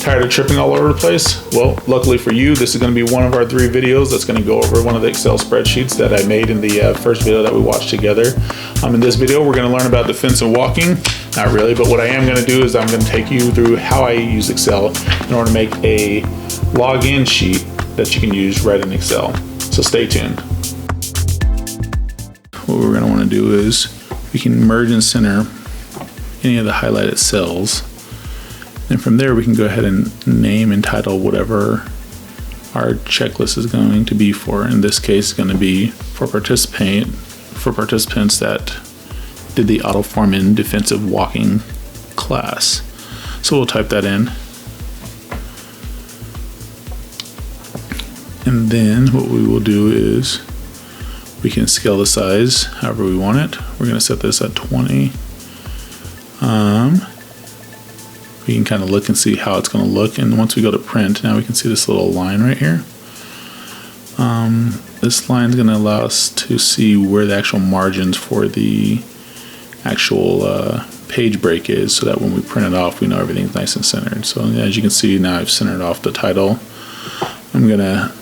Tired of tripping all over the place? Well, luckily for you, this is going to be one of our 3 videos that's going to go over one of the Excel spreadsheets that I made in the first video that we watched together. In this video, we're going to learn about defensive walking. Not really, but what I am going to do is I'm going to take you through how I use Excel in order to make a login sheet that you can use right in Excel. So stay tuned. What we're going to want to do is we can merge and center any of the highlighted cells. And from there we can go ahead and name and title whatever our checklist is going to be for. In this case, it's going to be for participants that did the AutoForeman defensive walking class. So we'll type that in. And then what we will do is we can scale the size however we want it. We're going to set this at 20. We can kind of look and see how it's going to look, and once we go to print, now we can see this little line right here. This line is going to allow us to see where the actual margins for the actual page break is, so that when we print it off, we know everything's nice and centered. So as you can see, now I've centered off the title. I'm going to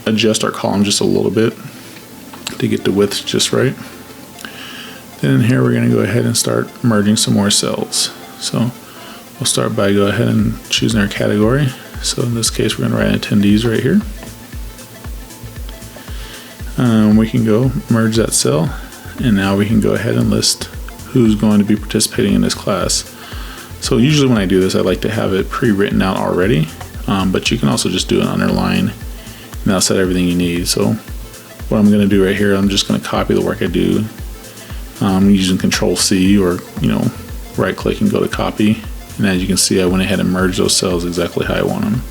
adjust our column just a little bit to get the width just right. Then here we're going to go ahead and start merging some more cells. So we'll start by go ahead and choosing our category. So in this case, we're going to write attendees right here. We can go merge that cell, and now we can go ahead and list who's going to be participating in this class. So usually when I do this, I like to have it pre-written out already, but you can also just do an underline, and that'll set everything you need. So what I'm going to do right here, I'm just going to copy the work I do using Control-C, or right click and go to copy. And as you can see, I went ahead and merged those cells exactly how I want them.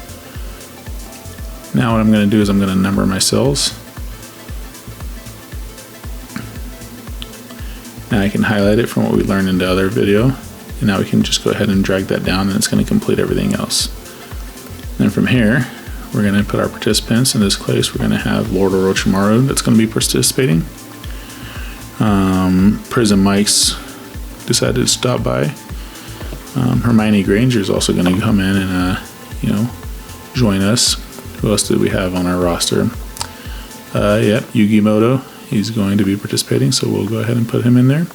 Now what I'm going to do is I'm going to number my cells. Now I can highlight it from what we learned in the other video. And now we can just go ahead and drag that down, and it's going to complete everything else. And from here, we're going to put our participants. In this case, we're going to have Lord Orochimaru that's going to be participating. Prison Mike's decided to stop by. Hermione Granger is also going to come in and join us. Who else did we have on our roster? Yep, Yugi Moto. He's going to be participating, so we'll go ahead and put him in there.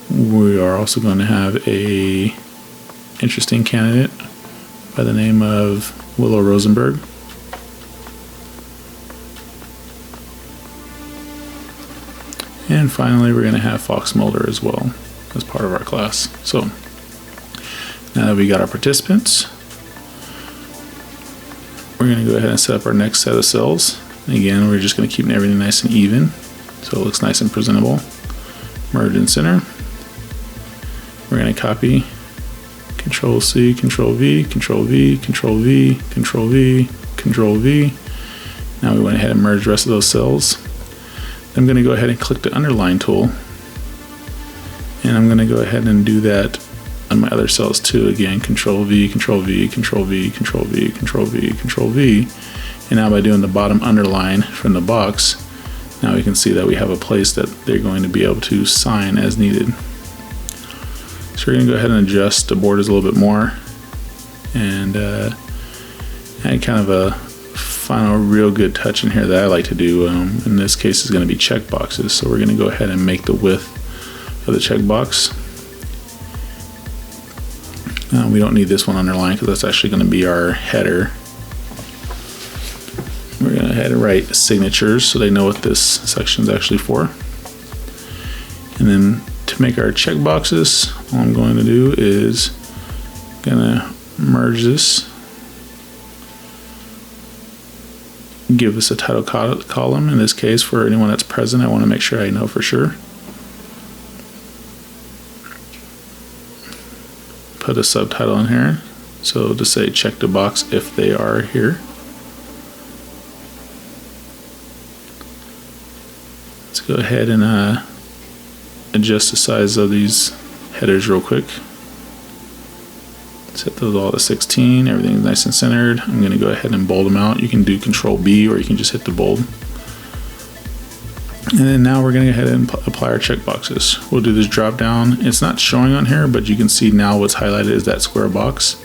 We are also going to have a interesting candidate by the name of Willow Rosenberg. And finally, we're going to have Fox Mulder as well as part of our class. So now that we got our participants, we're going to go ahead and set up our next set of cells. Again, we're just going to keep everything nice and even, so it looks nice and presentable. Merge and center. We're going to copy, Control-C, Control-V, Control-V, Control-V, Control-V, Control-V. Now we went ahead and merged the rest of those cells. I'm going to go ahead and click the underline tool, and I'm going to go ahead and do that on my other cells too. Again, Control-V, Control-V, Control-V, Control-V, Control-V, Control-V. And now by doing the bottom underline from the box, now we can see that we have a place that they're going to be able to sign as needed. So we're going to go ahead and adjust the borders a little bit more, and add kind of a final real good touch in here that I like to do. In this case, is going to be check boxes. So we're going to go ahead and make the width of the checkbox. We don't need this one underlined because that's actually going to be our header. We're going to head and write signatures so they know what this section is actually for. And then to make our checkboxes, all I'm going to do is going to merge this, give us a title column. In this case, for anyone that's present, I want to make sure I know for sure. Put a subtitle in here, so to say check the box if they are here. Let's go ahead and adjust the size of these headers real quick. Set those all to 16. Everything's nice and centered. I'm going to go ahead and bold them out. You can do Control B, or you can just hit the bold. And then now we're going to go ahead and apply our checkboxes. We'll do this drop down. It's not showing on here, but you can see now what's highlighted is that square box.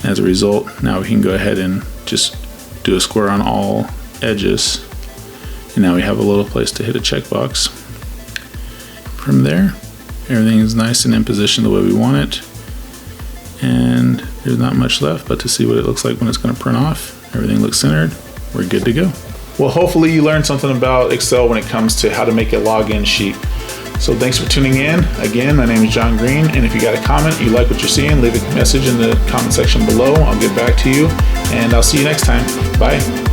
As a result, now we can go ahead and just do a square on all edges. And now we have a little place to hit a checkbox. From there, everything is nice and in position the way we want it. And there's not much left but to see what it looks like when it's going to print off. Everything looks centered. We're good to go. Well, hopefully you learned something about Excel when it comes to how to make a login sheet. So thanks for tuning in. Again, my name is John Green, and if you got a comment, you like what you're seeing, leave a message in the comment section below. I'll get back to you, and I'll see you next time. Bye.